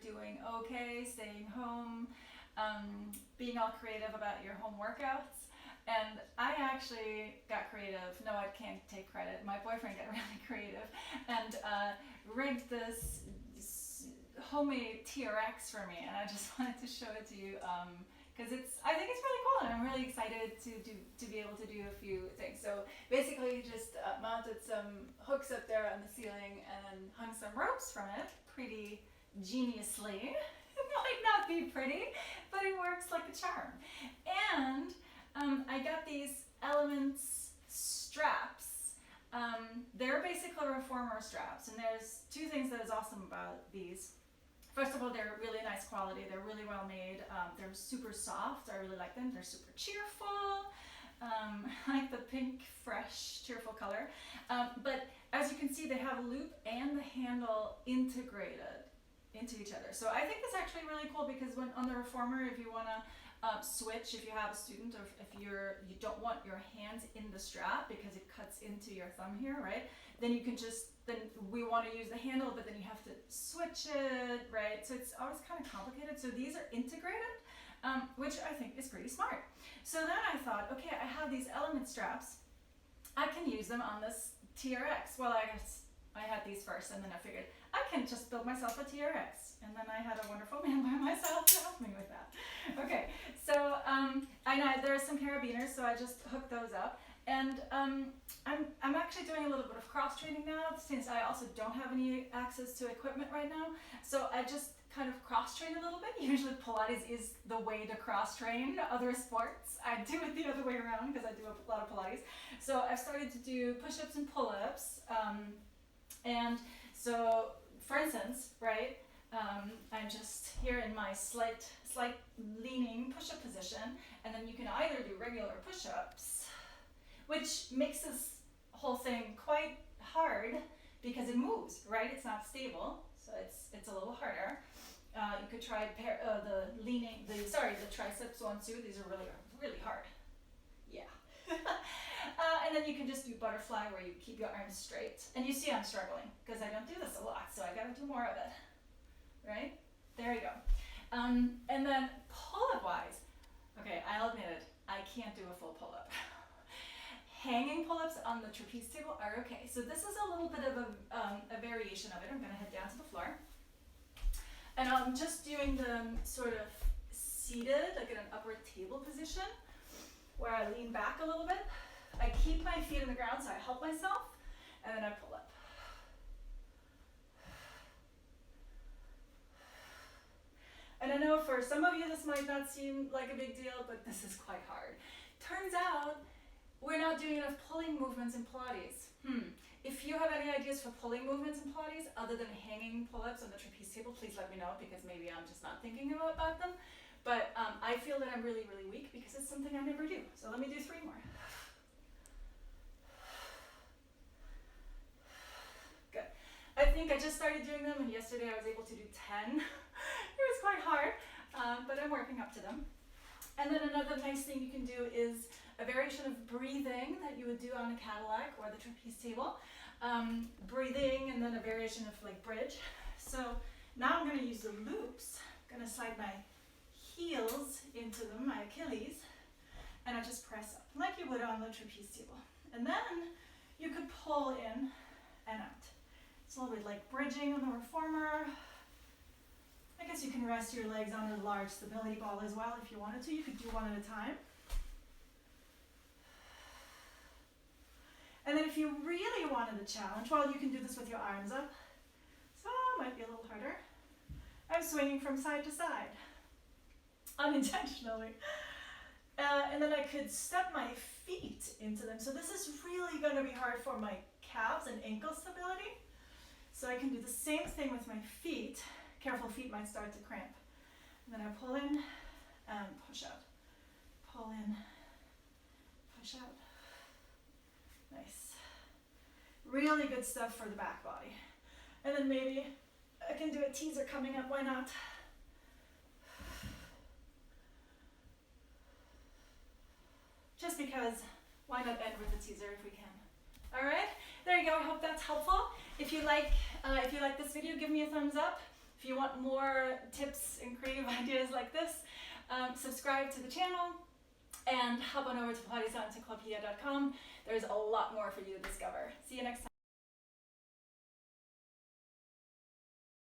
doing okay, staying home, being all creative about your home workouts. And I actually got creative. No, I can't take credit. My boyfriend got really creative and rigged this homemade TRX for me, and I just wanted to show it to you because I think it's really cool, and I'm really excited to be able to do a few things. So basically, just mounted some hooks up there on the ceiling and hung some ropes from it, pretty geniusly. It might not be pretty, but it works like a charm. And I got these Elements straps. They're basically reformer straps, and there's two things that is awesome about these. First of all, they're really nice quality. They're really well made. They're super soft. I really like them. They're super cheerful. I like the pink, fresh, cheerful color. But as you can see, they have a loop and the handle integrated into each other. So I think that's actually really cool because when on the reformer, if you want to switch, if you have a student, or if you don't want your hands in the strap because it cuts into your thumb here, right? Then you can then we want to use the handle, but then you have to switch it, right? So it's always kind of complicated. So these are integrated, which I think is pretty smart. So then I thought, okay, I have these Element straps. I can use them on this TRX. Well, I guess I had these first, and then I figured I can just build myself a TRX. And then I had a wonderful man by myself to help me with that. Okay, so I know there are some carabiners, so I just hooked those up. And I'm actually doing a little bit of cross training now, since I also don't have any access to equipment right now. So I just kind of cross train a little bit. Usually Pilates is the way to cross train other sports. I do it the other way around because I do a lot of Pilates. So I've started to do push-ups and pull-ups. And so, for instance, right, I'm just here in my slight leaning push-up position, and then you can either do regular push-ups, which makes this whole thing quite hard because it moves, right? It's not stable, so it's a little harder. You could try the triceps one too. These are really hard. Yeah. And then you can just do butterfly, where you keep your arms straight. And you see I'm struggling because I don't do this a lot, so I gotta do more of it. Right? There you go. And then pull-up wise, okay, I'll admit it, I can't do a full pull-up. Hanging pull-ups on the trapeze table are okay. So this is a little bit of a variation of it. I'm gonna head down to the floor. And I'm just doing them sort of seated, like in an upward table position, where I lean back a little bit. I keep my feet on the ground, so I help myself, and then I pull up. And I know for some of you this might not seem like a big deal, but this is quite hard. Turns out we're not doing enough pulling movements in Pilates. If you have any ideas for pulling movements in Pilates other than hanging pull-ups on the trapeze table, please let me know, because maybe I'm just not thinking about them. But I feel that I'm really, really weak because it's something I never do. So let me do 3 more. Good. I think I just started doing them, and yesterday I was able to do 10. It was quite hard, but I'm working up to them. And then another nice thing you can do is a variation of breathing that you would do on a Cadillac or the trapeze table. Breathing, and then a variation of like bridge. So now I'm going to use the loops. I'm going to slide my heels into them, my Achilles, and I just press up like you would on the trapeze table. And then you could pull in and out. It's a little bit like bridging on the reformer. I guess you can rest your legs on a large stability ball as well if you wanted to. You could do one at a time. And then if you really wanted a challenge, well, you can do this with your arms up. So it might be a little harder. I'm swinging from side to side, unintentionally. And then I could step my feet into them. So this is really going to be hard for my calves and ankle stability. So I can do the same thing with my feet. Careful, feet might start to cramp. And then I pull in and push out. Pull in, push out. Nice. Really good stuff for the back body. And then maybe I can do a teaser coming up, why not? Just because, why not end with a teaser if we can? All right, there you go. I hope that's helpful. If you like this video, give me a thumbs up. If you want more tips and creative ideas like this, subscribe to the channel and hop on over to PilatesEncyclopedia.com. There's a lot more for you to discover. See you next time.